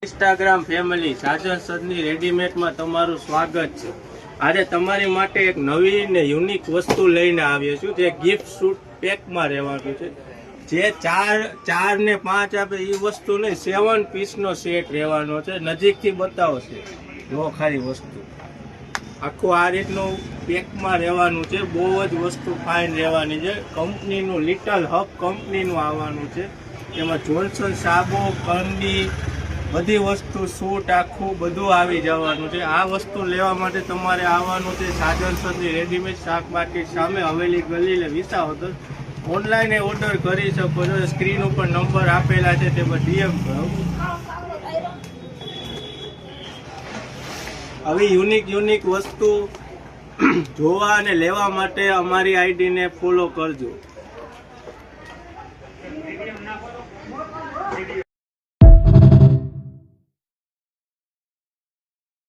Instagram family Sajan સદની રેડીમેડમાં તમારું સ્વાગત છે। આજે તમારી માટે એક નવી ને યુનિક વસ્તુ લઈને આવ્યો છું, જે ગિફ્ટ સૂટ પેકમાં રહેવાનું છે। જે ચાર ને 5 આપે એ વસ્તુ નહીં, 7 પીસનો સેટ રહેવાનો છે। નજીકથી બતાવો છે, જો ખાલી વસ્તુ આખું આ રીતનું પેકમાં રહેવાનું છે। બહુ જ વસ્તુ ફાઇન રહેવાની છે। કંપનીનું લિટલ હબ કંપનીનું આવવાનું છે। એમાં જોન્સન સાબુ, કંદી, બધી વસ્તુ સૂટ આખું બધું આવી જવાનું છે। આ વસ્તુ લેવા માટે તમારે આવવાનું છે સાજન સદની રેડીમેડ શાક માર્કેટ સામે હવેલી ગલી વિસાવદર। ઓનલાઈન ઓર્ડર કરી શકો છો। સ્ક્રીન ઉપર નંબર આપેલા છે, તેમાં ડીએમ કરો। આવી યુનિક વસ્તુ જોવા અને લેવા માટે અમારી આઈડીને ફોલો કરજો।